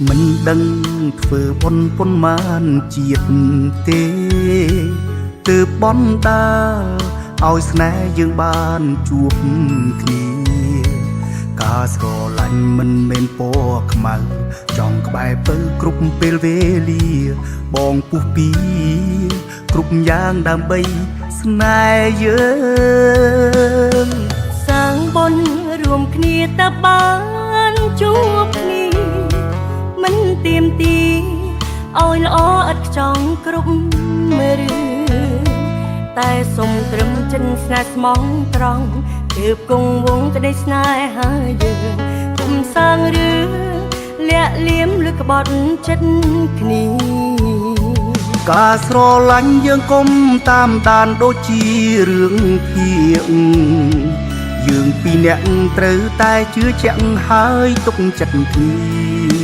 មិនដឹងធ្វើបុណ្យប៉ុន្មានជាតិទេទើបបន់ដាលឲ្យស្នេហ៍យើងបានជួបគ្នាការស្រឡាញ់មិនមែនពណ៌ខ្មៅចង់ក្បែរពៅគ្រប់ពេលវេលាបងពុះពីគ្រប់យ៉ាងដើម្បីស្នេហ៍យើងសាងបុណ្យរួមគ្នាតបានជួបគ្នាមិនទៀមទីឲ្យល្អឥតខ្ចង់គ្រប់រឿងតែសុំត្រឹមចិនស្នេហ៍ស្មងត្រង់ទើបគង់វងក្តីស្នេហាយើងគុំសាងរឿងលាក់លៀមឬក្បត់ចិត្តគ្នាការស្រឡាញ់យើងគុំតាមដានដូចជារឿងភាគយើងពីរនាក់ត្រូវតែជឿជាក់ហើយទុកចិត្តគ្នា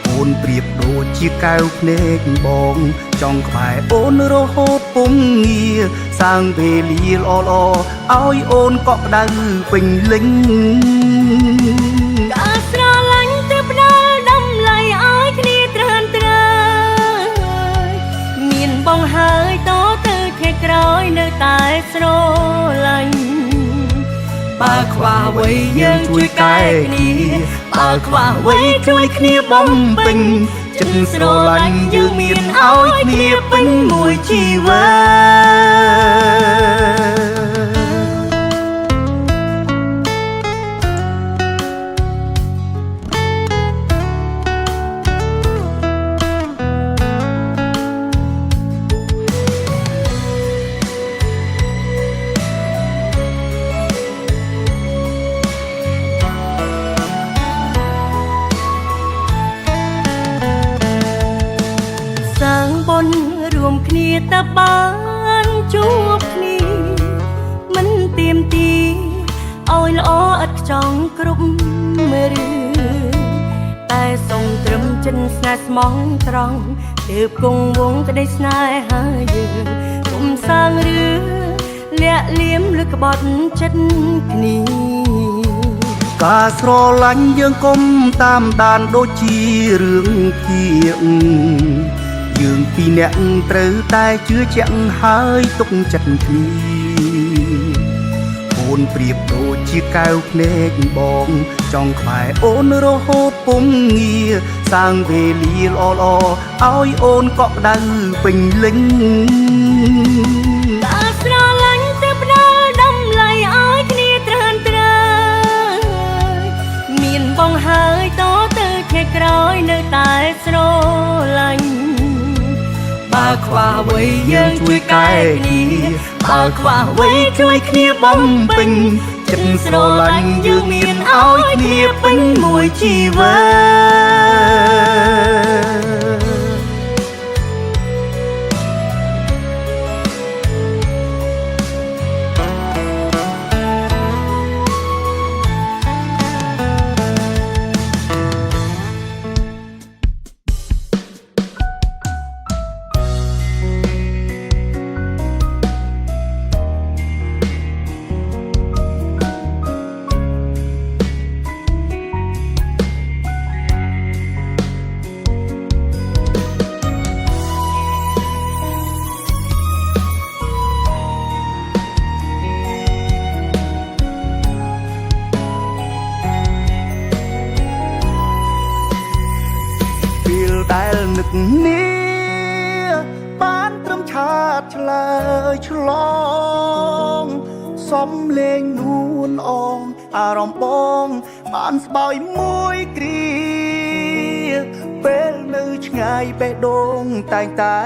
អូនប្រៀបដូចជាកែវភ្នែកបងចង់ក្បែរអូនរហូតពុំងារសាងវេលាល្អៗឲ្យអូនកក់ក្ដៅពេញលេញការស្រឡាញ់ទៅផ្ដាល់តម្លៃឲ្យគ្នាត្រានត្រើយមានបងហើយតទៅថ្ងៃក្រោយនៅតែស្រឡាញ់បើខ្វះអ្វីយើងជួយកែគ្នាបើខ្វះអ្វីជួយគ្នាបំពេញចិត្តស្រឡាញ់យើងមានឲ្យគ្នាពេញមួយជីវិរួមគ្នាតបានជួបគ្នាមិនទៀមទីឲ្យល្អឥតខ្ចង់គ្រប់រឿងតែសុំត្រឹមចិនស្នេហ៍ស្មងត្រង់ទើបគង់វងក្តីស្នេហាយើងគុំសាងរឿងលាក់លៀមឬក្បត់ចិត្តគ្នាការស្រឡាញ់យើងគុំតាមដានដូចជារឿងភាគយើងពីរនាក់ត្រូវតែជឿជាក់ហើយទុកចិត្តគ្នាអូនប្រៀបដូចជាកែវភ្នែកបងចង់ក្បែរអូនរហូតពុំងារសាងវេលាល្អៗឲ្យអូនកក់ក្ដៅពេញលេញការស្រឡាញ់ទៅផ្ដាល់តម្លៃឲ្យគ្នាត្រានត្រើយមានបងហើយតទៅថ្ងៃក្រោយនៅតែស្រឡាញ់បើខ្វះអ្វីយើងជួយកែគ្នាបើខ្វះអ្វីជួយគ្នាបំពេញចិត្តស្រឡាញ់យើងមានឲ្យគ្នាពេញមួយជីវិដែលនឹកនេះបានត្រឹមឆាតឆ្លើយឆ្លងសំលេងនួនអងអារម្មណ៍បងបានស្បើយមួយគ្រាពេលនៅឆ្ងាយបេះដូងតែងតែ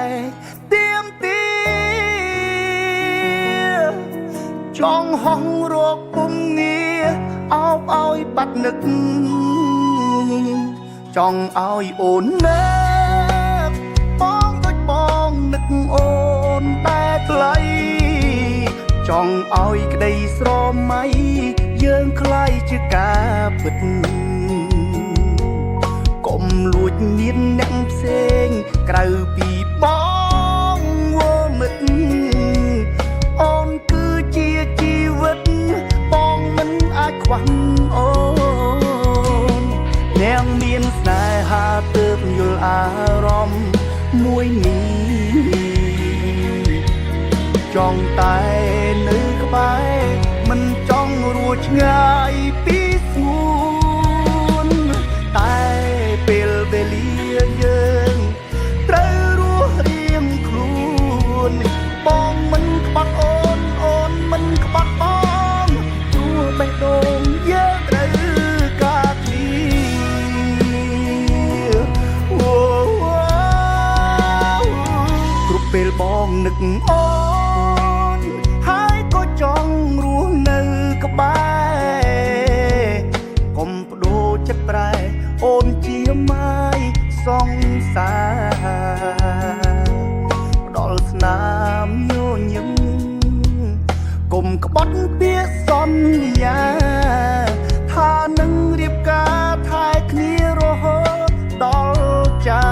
ទៀមទាចង់ហោះរកពុំងារអោបឲ្យបាត់នឹកចង់ឲ្យអូននៅបងដូចបងនឹកអូនតែថ្លៃចង់ឲ្យក្តីស្រមៃយើងคล้ายជាការពិតកុំលួចមានអ្នកផ្សេងក្រៅពីបងវមិត្តអូនគឺជាជីវិតបងមិនអាចខ្វះអូននាងមានស្នេ តែនៅក្បែរមិនចង់រួចឆ្ងាយពីស្ងួនតែពេលវេលាយើងត្រូវរស់រៀងខ្លួនបងមិនក្បត់អូនអូនមិនក្បត់បងព្រោះបេះដូងយើងត្រូវការគ្នាគ្រប់ពេលបងនឹកអូនហើយក៏ចង់រស់នៅក្បែរកុំបដូរចិត្តប្រែអូនជាម៉ាយសង្សារផ្ដល់ស្នាមញញឹមកុំក្បត់ពាក្យសន្យាថានឹងរៀបការថែគ្នារហូតដល់ចា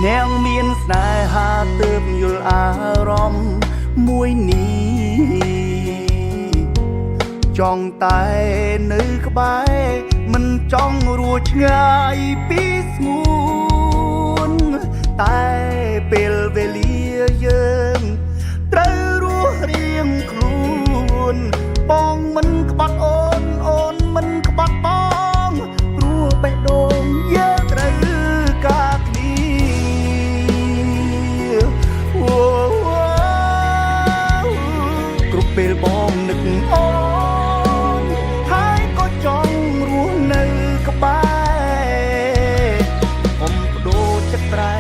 នាងមានស្នេហាទើបយល់អារម្មណ៍មួយនេះចង់តែនៅក្បែរមិនចង់រួចឆ្ងាយពីស្ងួនតែពេលវេលាយើងត្រូវរស់រៀងខ្លួនបងមិនក្បត់អូនអូនមិនក្បត់បងព្រោះបេះដូងយើងត្រូវការគ្រប់ពេលបងនឹកអូនហើយក៏ចង់រស់នៅក្បែរកុំបដូរចិត្តប្រែ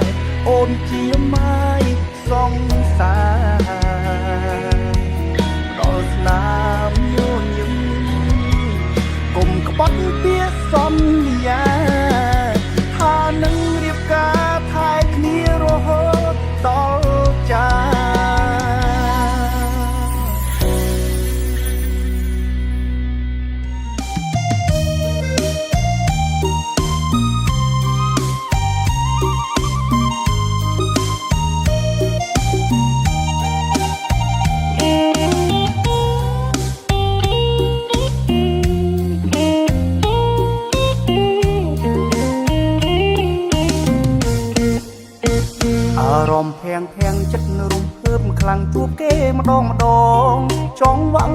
អូនជាម៉ាយសង្សារដល់ស្នាមញញឹមកុំក្បត់ពាក្យសន្យាថានឹងរៀបការថែគ្នារហូតដល់ចាអារម្មណ៍ភាំងចិត្តរំភើបខ្លាំងជួបគេម្ដងចង់វាំង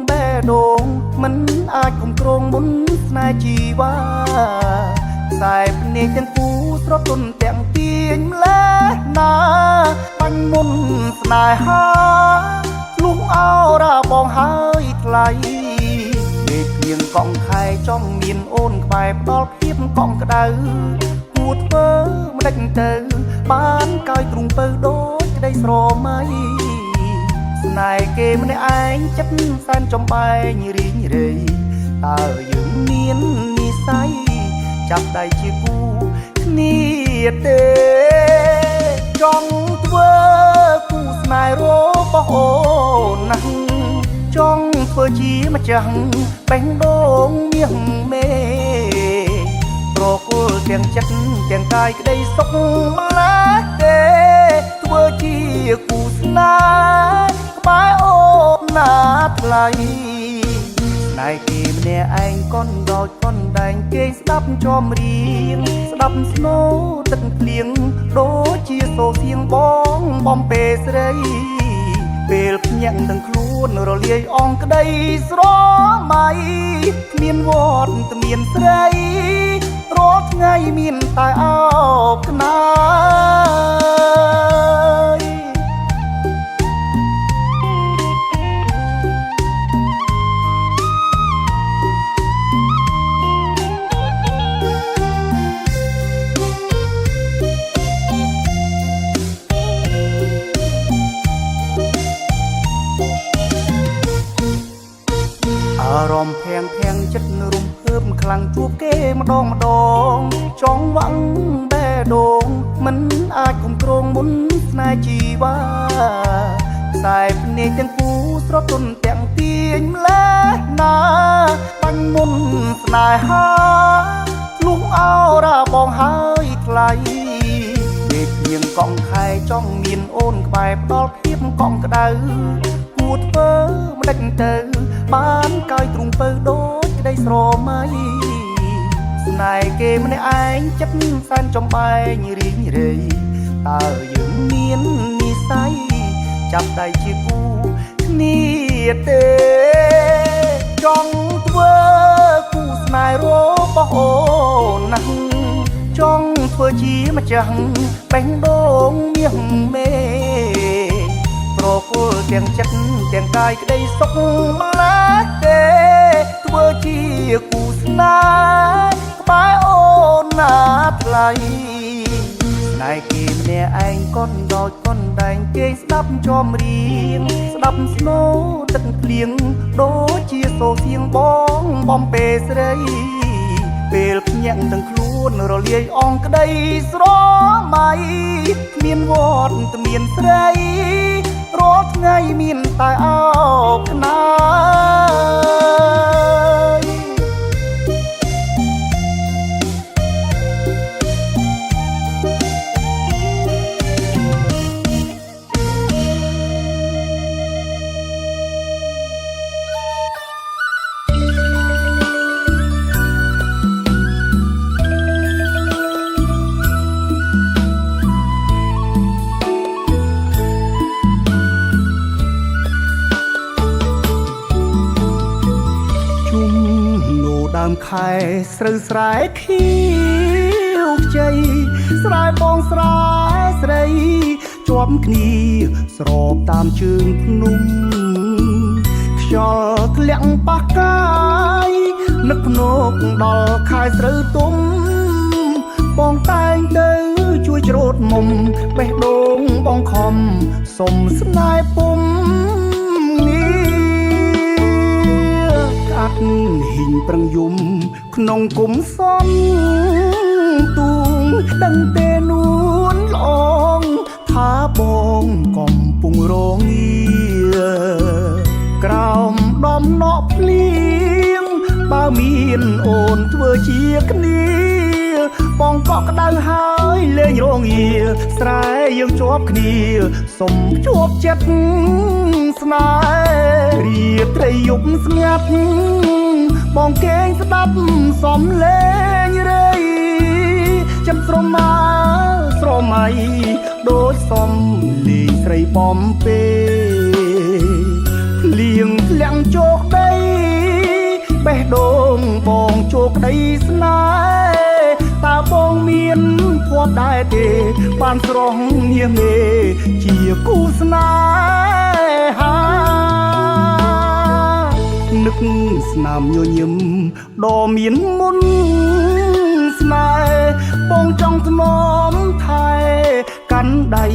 បេះដូងមិនអាចគ្រប់គ្រងមុនស្នេហ៍ជីវ៉ាខ្សែភ្នែកទាំងគូស្រទន់ទាំងទាញម្លេះណាបាញ់មុនស្នេហាលុះអោរាបងហើយថ្លៃដេកញៀងកង់ខែចំមានអូនក្បែរផ្ដល់ភាពកង់ក្ដៅគួរធ្វើមិនដេចទៅបានកោយទ្រុងពៅដូចក្ដីស្រមៃស្នេហ៍គេម្នាក់ឯងចិត្តសែនចំបែងរីងរៃតើយើងមាននិស្ស័យចាប់ដៃជាគូគ្នាទេចង់ធ្វើគូស្នេហ៍របស់អូនណាស់ចង់ធ្វើជាម្ចាស់បេះដូងមាសមេប្រគល់ទាំងចិត្តទាំងកាយក្ដីសុខម្ល៉េះទេធ្វើជាគូស្នេហ៍ក្បែរអូនណាថ្លៃស្នេហ៍គេម្នាក់ឯងកន់ដោចកន់ដែងគេស្ដាប់ចំរៀងស្ដាប់ស្នូទឹកភ្លៀងដូចជាសូរសៀងបងបំពេស្រីពេលភ្ញាក់ទាំងខ្លួនរលាយអងក្ដីស្រមៃគ្មានវត្តគ្មានស្រីរាល់ថ្ងៃមានតែអោបក្នាយអារម្មណ៍ភាំងចិត្ត ម្ដងម្ដងចង់វាំងបេះដូងមិនអាចគុំគ្រងមុនស្នេហ៍ជីវ៉ាខ្សែភ្នែកទាំងគូស្រទន់ទាំងទាញម្លេះណាបាញ់មុនស្នេហាលុះអោរាបងហើយថ្លៃដេកញៀងកង់ខែចង់មានអូនក្បែរផ្ដល់ភាពកង់ក្ដៅគួរធ្វើមិនដេចទៅបានកាយទ្រង់ពៅដូចក្ដីស្រមៃស្នេហ៍គេម្នាក់ឯងចិត្តសែនចំបែងរីងរៃតើយើងមាននិស័យចាប់ដៃជាគូគ្នាទេចង់ធ្វើគូស្នេហ៍របស់អូនណាស់ចង់ធ្វើជាម្ចាស់បេះដូងមាសមេប្រគល់ទាំងចិត្តទាំងកាយក្ដីសុខម្ល៉េះទេធ្វើជាគូស្នេហ៍ក្បែរអូនណាថ្លៃស្នេហ៍គេម្នាក់ឯងកន់ដោយកន់ដែងគេស្ដាប់ចំរៀងស្ដាប់ស្នូទឹកភ្លៀងដូចជាសូរសៀងបងបំពេស្រីពេលភ្ញាក់ទាំងខ្លួនរលាយអងក្ដីស្រមៃគ្មានវត្តមានស្រីរាល់ថ្ងៃមានតែអោបណាយដើមខែស្រូវស្រែខៀវខ្ចីស្រែបងស្រែស្រីជាប់គ្នាស្របតាមជើងភ្នំខ្យល់ធ្លាក់ប៉ះកាយនឹកភ្នក់ដល់ខែស្រូវទុំបងតែងទៅជួយច្រូតមុំបេះដូងបងខំសុំស្នេហ៍ពុំកាត់ហ៊ីងប្រឹងយំក្នុងគុំសំទូងដឹងទេនួនល្អងថាបងកំពុងរងាក្រោមដំណក់ភ្លៀងបើមានអូនធ្វើជាគ្នាបងក៏ក្តៅហើយលេងរងាស្រែយើងជាប់គ្នាសុំជួបចិត្តស្នេហ៍រាត្រីយប់ស្ងាត់បងគេងស្ដាប់សំលេងរៃចាំស្រមើស្រមៃដូចសំលេងស្រីបំពេភ្លៀងធ្លាក់ជោគដីបេះដូងបងជោគដីស្នេហ៍តើបងមានភ័ព្វដែរទេបានស្រស់ញាមេជាគូស្នេហានឹកស្នាមញញឹមដ៏មានមុនស្នេហ៍បងចង់ថ្នមថែកាន់ដៃ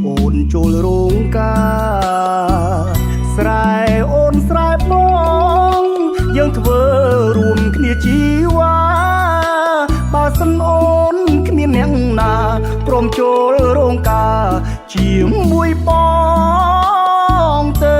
អូនចូលរោងការស្រែអូនស្រែបងយើងធ្វើរួមគ្នាជីវ៉ាបើសិនអូនគ្មានអ្នកណាព្រមចូលរោងការជាមួយបងទៅ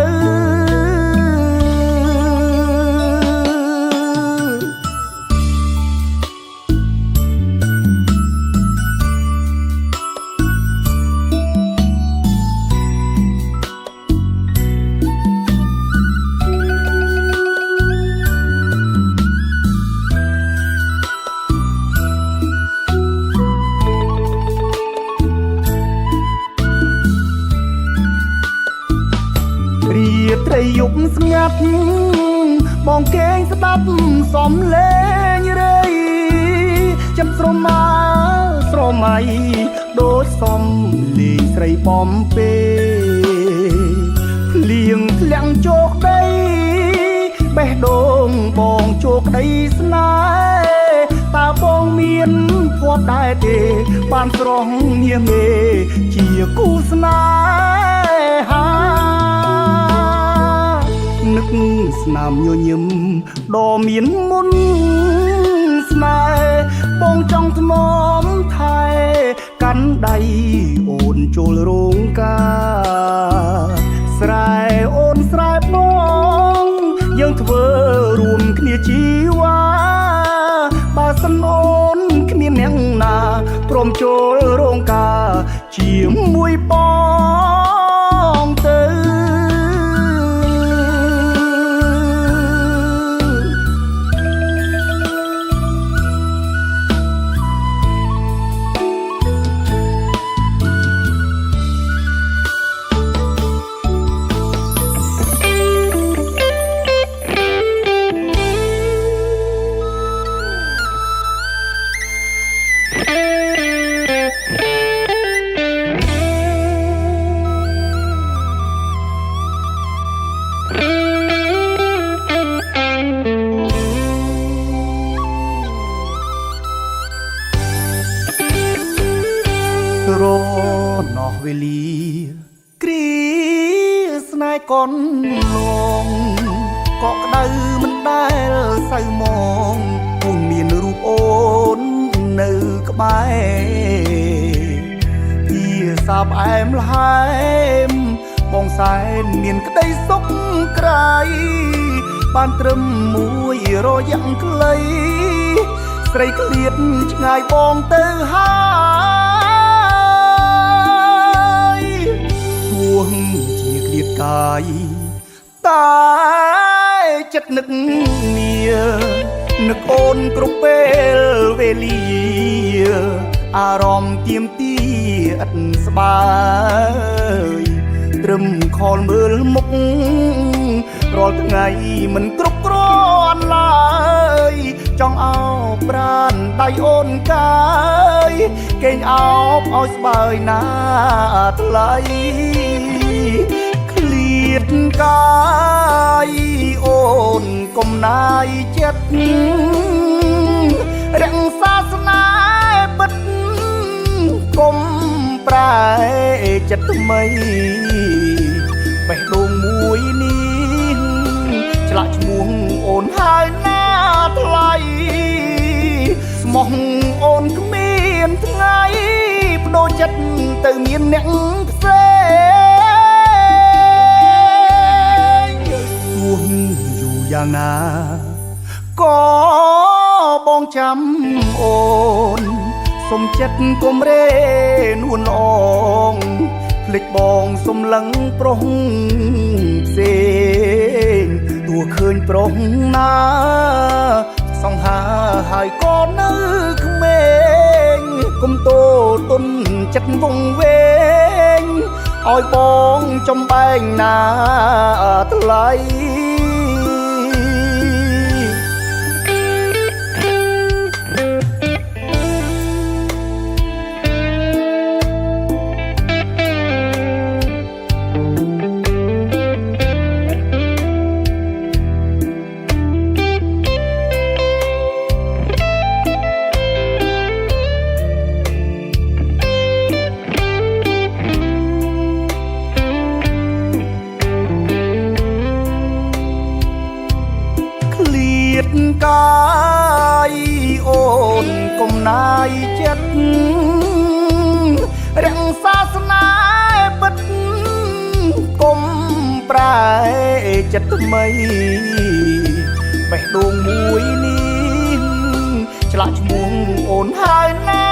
ត្រីយប់ស្ងាត់បងគេងស្ដាប់សំលេងរៃចាំស្រមើស្រមៃដូចសំលេងស្រីបំពេភ្លៀងធ្លាក់ជោគដីបេះដូងបងជោគដីស្នេហ៍តើបងមានភ័ព្វដែរទេបានស្រស់ញាមេជាគូស្នេហានឹកស្នាមញញឹមដ៏មានមុន ស្នេហ៍បងចង់ថ្នមថែកាន់ដៃអូនចូលរោងការស្រែអូនស្រែបងយើងធ្វើរួមគ្នាជីវ៉ាបើសិនអូនគ្មានអ្នកណាព្រមចូលរោងការជាមួយបងទៅ រណោះវេលាគ្រាស្នេហ៍កនលងក៏ក្តៅមិនដែលសៅមកពុំមានរូបអូននៅក្បែរជាសាបអែមល្ហែមបងសែនមានក្តីសុខក្រៃបានត្រឹមមួយរយៈខ្លីស្រីឃ្លាតឆ្ងាយបងទៅហើយទោះជាឃ្លាតកាយតែចិត្តនឹកនានឹកអូនគ្រប់ពេលវេលាអារម្មណ៍ទៀមទាឥតស្បើយត្រឹមខលមើលមុខរាល់ថ្ងៃមិនគ្រប់គ្រាន់ឡើយចង់អោបប្រានដៃអូនកាយកេងអោបឲ្យស្បើយណាថ្លៃឃ្លាតកាយអូនកុំណាយចិត្តរក្សាស្នេហ៍ពិតកុំប្រែចិត្តថ្មីបេះដូងមួយនេះឆ្លាក់ឈ្មោះអូនហើយណាថ្លៃស្មោះអូនគ្មានថ្ងៃបដូរចិត្តទៅមានអ្នកផ្សេងទោះយូរយ៉ាងណាក៏បងចាំអូនសុំចិត្តកុំរេនួនអងភ្លេចបងសុំលឹងប្រុសផ្សេងទោះឃើញប្រុសណាសង្ហាហើយក៏នៅក្មេងកុំតូទុនចិត្តវង្វេងឲ្យបងចំបែងណាថ្លៃកាយអូនកុំណាយចិត្តរក្សាស្នេហ៍ពិតកុំប្រែចិត្តថ្មីបេះដូងមួយនេះឆ្លាក់ឈ្មោះអូនហើយណា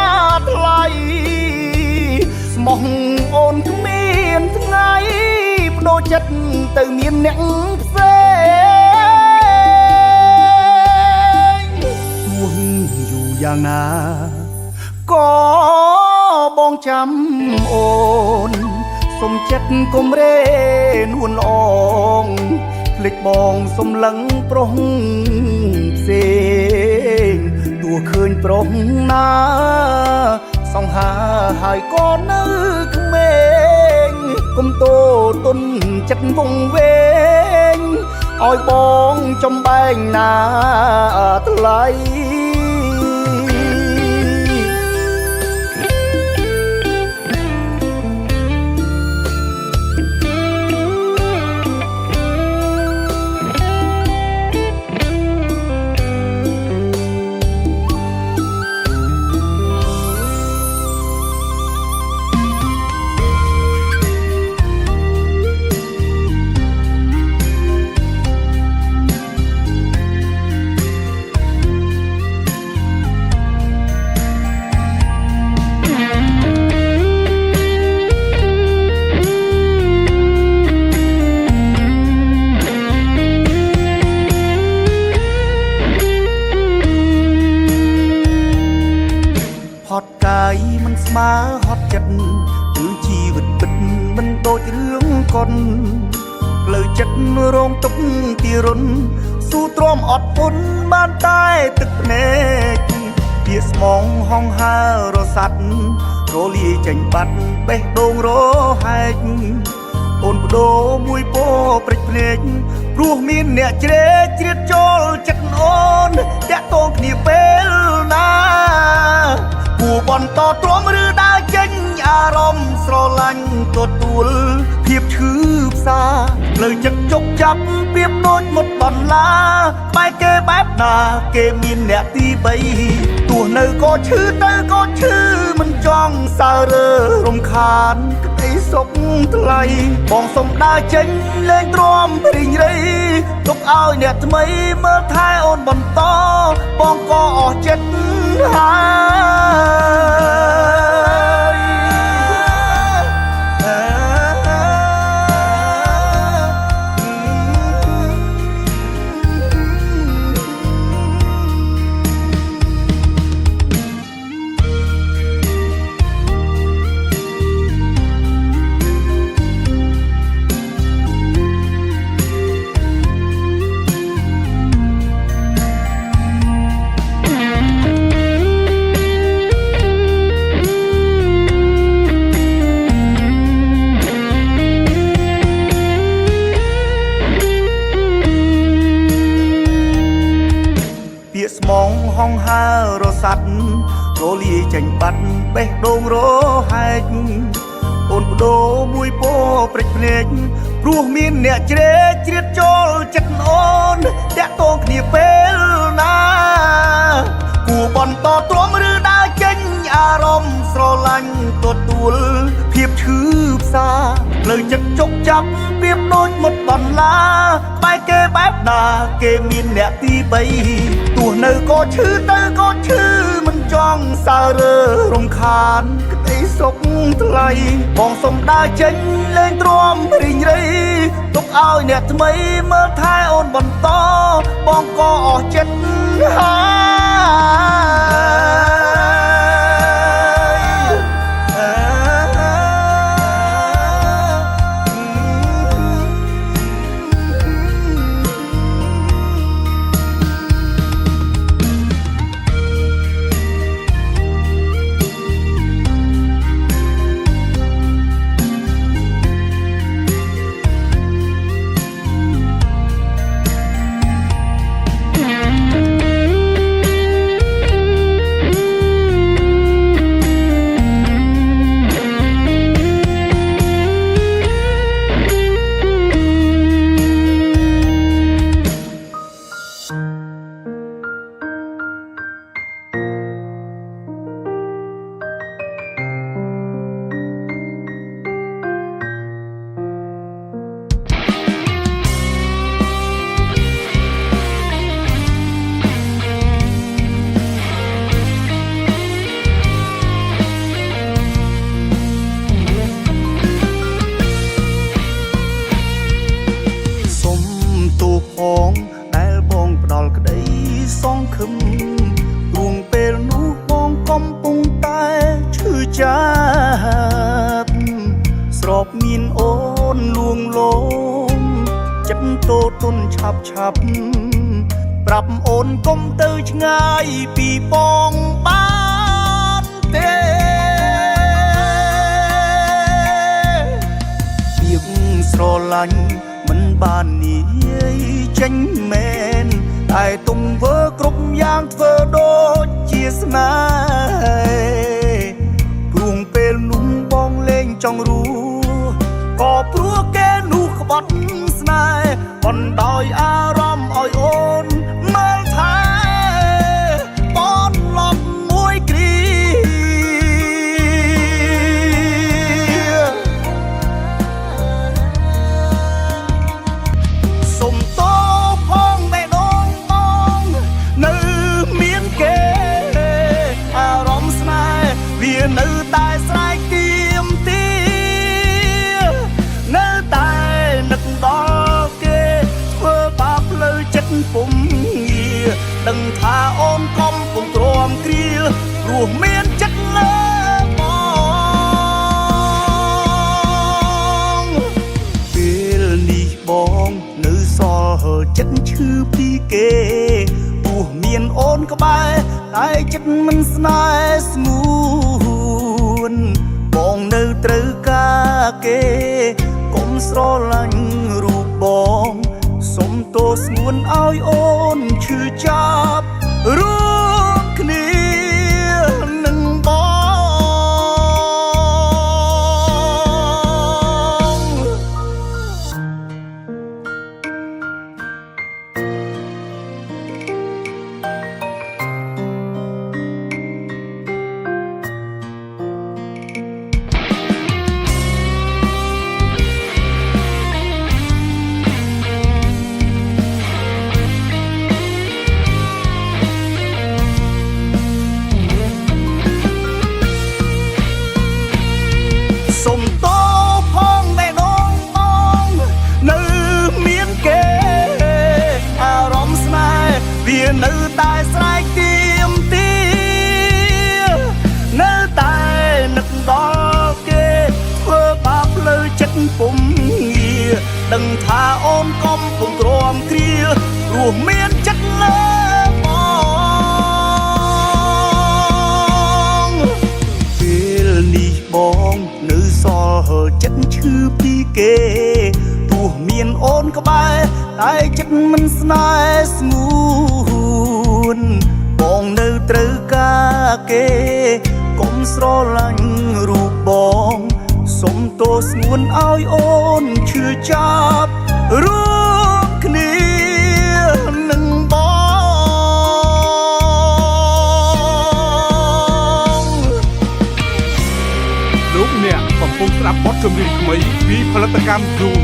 ថ្លៃស្មោះអូនគ្មានថ្ងៃបដូរចិត្តទៅមានអ្នកផ្សេងយ៉ាងណាក៏បងចាំអូនសុំចិត្តកុំរេនួនអងភ្លេចបងសុំលឹងប្រុសផ្សេងទោះឃើញប្រុសណាសង្ហាហើយក៏នៅក្មេងកុំតូទុនចិត្តវង្វេងឲ្យបងចំបែងណាថ្លៃ ចរឿងកុនលើចិត្តរងទុកទីរុនស៊ូទ្រាំអត់ពុនបានតែទឹកភ្នែកជាស្មងហងហើរសាត់រលាយចេញបាត់បេះដូងរហែកអូនបដូរមួយពោព្រិចភ្នែកព្រោះមានអ្នកជ្រែកជ្រៀតចូលចិត្តអូនតាក់ទងគ្នាពេលណាគួបន្តទ្រាំឬដើរចេញអារម្មណ៍ស្រឡាញ់ទទួលភាពឈឺផ្សាលើចិត្តជប់ចាប់ពីបដូចមុតបន្លាបែកគេបែបណាគេមានអ្នកទី3ទោះនៅក៏ឈឺទៅក៏ឈឺមិនចង់សើរើរំខានក្តីសុខថ្លៃបងសុំដើរចេញលេងទ្រាំរីងរៃទុកឲ្យអ្នកថ្មីមើលថែអូនបន្តបងក៏អស់ចិត្តហើយស្មងហងហើរសាត់រលាយចេញបាត់បេះដូងរហែកអូនបដូរមួយពោព្រិចភ្នែកព្រោះមានអ្នកជ្រែកជ្រៀតចូលចិត្តអូនតាក់ទងគ្នាពេលណាគួរបន្តទ្រាំឬដើរចេញអារម្មណ៍ស្រឡាញ់ទទួលភាពឈឺផ្សាលើចិត្តជប់ចាប់ពីបដូចមុតបន្លាបែកគេបែបណាគេមានអ្នកទី3ទោះនៅក៏ឈឺទៅក៏ឈឺមិនចង់សើរើរំខានក្តីសុខថ្លៃបងសុំដើរចេញលេងទ្រាំរីងរៃទុកឲ្យអ្នកថ្មីមើលថែអូនបន្តបងក៏អស់ចិត្តដែលបងផ្ដល់ក្តីសងខឹមរួងពេលនោះបងកំពុងតែឈឺចាប់ស្របមានអូនលួងលោមចិត្តតូចទុនឆាប់ប្រាប់អូនកុំទៅឆ្ងាយពីបងបានទេពីងស្រឡាញ់មិនបាននិយាយចេញមែនតែទុំធ្វើគ្រប់យ៉ាងធ្វើដូចជាស្នេហ៍ព្រួងពេលនោះបងលេងចង់រស់ក៏ព្រោះគេនោះក្បត់ស្នេហ៍បណ្ដោយអារម្មណ៍ឲ្យអូនមើលថែបនលប់មួយគ្រាសុំតោផងបេះដូងបងនៅមានគេអារម្មណ៍ស្នេហ៍វានៅតែស្រែកទៀមទានៅតែនឹកដល់គេធ្វើបា ចិត្តឈឺពីគេទោះមានអូនក្បែរតែចិត្តមិនស្នេហ៍ស្ងួនបងនៅត្រូវការគេកុំស្រឡាញ់រូបបងសុំទោសស្ងួនឲ្យអូនឈឺចាប់រួមគ្នានឹងបងសុំតោផងដែលនងបងនៅមានគេអារម្មណ៍ស្នេហ៍វានៅតែស្រែកទៀមទានៅតែនឹកដល់គេធ្វើបាបលើចិត្តពុំងារដឹងថាអូនកំពុងទ្រាំគ្រាព្រោះមានចិត្តលើបងពេលនេះបងនៅសល់ចិត្តឈឺពីគេទោះមានអូនក្បែរតែចិត្តមិនស្នេហ៍ស្ងួនបងនៅត្រូវការគេកុំស្រឡាញ់រូបបងសុំទោសស្ងួនឲ្យអូនឈឺចាប់រួមគ្នានឹងបងលោកអ្នកកំពុងស្ដាប់បទចម្រៀងថ្មីពីផលិតកម្ម Zoom